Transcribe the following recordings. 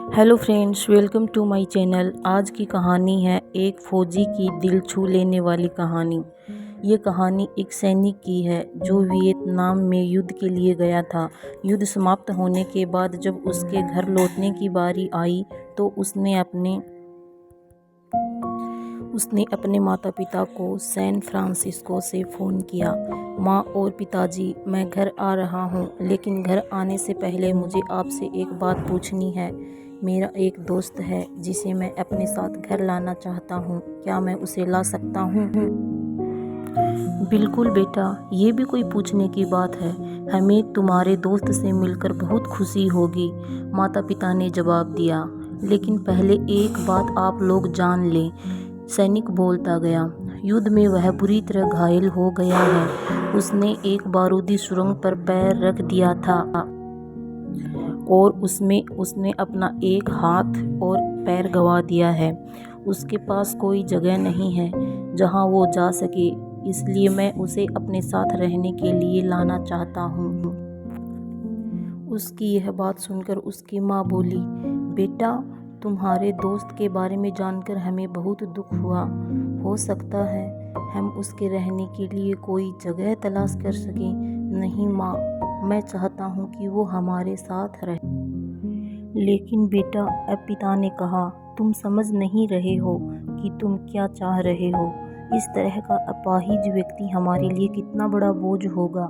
Hello friends, welcome to my channel. आज की कहानी है एक फ़ौजी की दिल छू लेने वाली कहानी। ये कहानी एक सैनिक की है जो वियतनाम में युद्ध के लिए गया था। युद्ध समाप्त होने के बाद जब उसके घर लौटने की बारी आई तो उसने अपने माता पिता को सैन फ्रांसिस्को से फ़ोन किया। माँ और पिताजी, मैं घर आ रहा हूँ, लेकिन घर आने से पहले मुझे आपसे एक बात पूछनी है। मेरा एक दोस्त है जिसे मैं अपने साथ घर लाना चाहता हूँ, क्या मैं उसे ला सकता हूँ? बिल्कुल बेटा, ये भी कोई पूछने की बात है। हमें तुम्हारे दोस्त से मिलकर बहुत खुशी होगी, माता पिता ने जवाब दिया। लेकिन पहले एक बात आप लोग जान लें, सैनिक बोलता गया। युद्ध में वह बुरी तरह घायल हो गया है। उसने एक बारूदी सुरंग पर पैर रख दिया था और उसमें उसने अपना एक हाथ और पैर गंवा दिया है। उसके पास कोई जगह नहीं है जहां वो जा सके, इसलिए मैं उसे अपने साथ रहने के लिए लाना चाहता हूँ। उसकी यह बात सुनकर उसकी माँ बोली, बेटा, तुम्हारे दोस्त के बारे में जानकर हमें बहुत दुख हुआ। हो सकता है हम उसके रहने के लिए कोई जगह तलाश कर सकें। नहीं माँ, मैं चाहता हूँ कि वो हमारे साथ रहे। लेकिन बेटा, अब पिता ने कहा, तुम समझ नहीं रहे हो कि तुम क्या चाह रहे हो। इस तरह का अपाहिज व्यक्ति हमारे लिए कितना बड़ा बोझ होगा।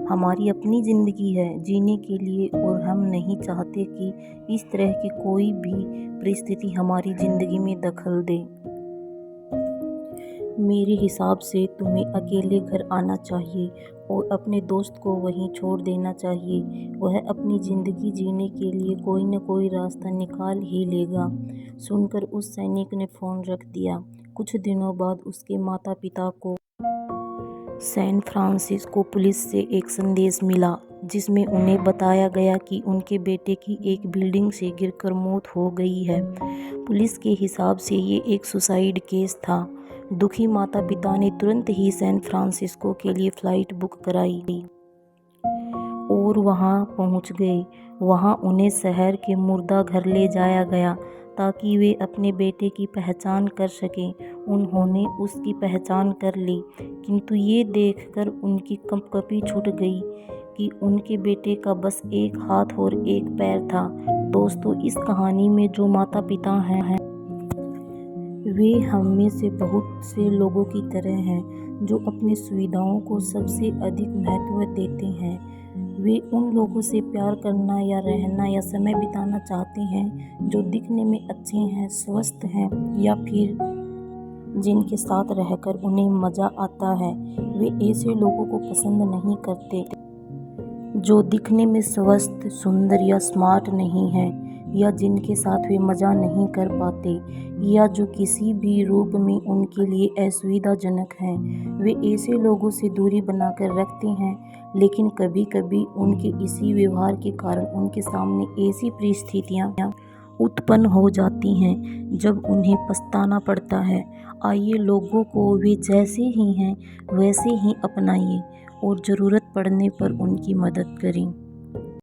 हमारी अपनी ज़िंदगी है जीने के लिए और हम नहीं चाहते कि इस तरह की कोई भी परिस्थिति हमारी ज़िंदगी में दखल दे। मेरे हिसाब से तुम्हें अकेले घर आना चाहिए और अपने दोस्त को वहीं छोड़ देना चाहिए। वह अपनी ज़िंदगी जीने के लिए कोई न कोई रास्ता निकाल ही लेगा। सुनकर उस सैनिक ने फ़ोन रख दिया। कुछ दिनों बाद उसके माता पिता को सैन फ्रांसिस्को पुलिस से एक संदेश मिला जिसमें उन्हें बताया गया कि उनके बेटे की एक बिल्डिंग से गिरकर मौत हो गई है। पुलिस के हिसाब से ये एक सुसाइड केस था। दुखी माता पिता ने तुरंत ही सैन फ्रांसिस्को के लिए फ़्लाइट बुक कराई और वहां पहुंच गए। वहां उन्हें शहर के मुर्दा घर ले जाया गया ताकि वे अपने बेटे की पहचान कर सकें। उन्होंने उसकी पहचान कर ली, किंतु ये देखकर उनकी कंपकपी छूट गई कि उनके बेटे का बस एक हाथ और एक पैर था। दोस्तों, इस कहानी में जो माता पिता हैं वे हम में से बहुत से लोगों की तरह हैं जो अपनी सुविधाओं को सबसे अधिक महत्व देते हैं। वे उन लोगों से प्यार करना या रहना या समय बिताना चाहते हैं जो दिखने में अच्छे हैं, स्वस्थ हैं या फिर जिनके साथ रहकर उन्हें मज़ा आता है। वे ऐसे लोगों को पसंद नहीं करते जो दिखने में स्वस्थ, सुंदर या स्मार्ट नहीं हैं, या जिनके साथ वे मज़ा नहीं कर पाते, या जो किसी भी रूप में उनके लिए असुविधाजनक हैं। वे ऐसे लोगों से दूरी बनाकर रखते हैं, लेकिन कभी कभी उनके इसी व्यवहार के कारण उनके सामने ऐसी परिस्थितियाँ उत्पन्न हो जाती हैं जब उन्हें पछताना पड़ता है। आइए लोगों को वे जैसे ही हैं वैसे ही अपनाइए और ज़रूरत पड़ने पर उनकी मदद करें।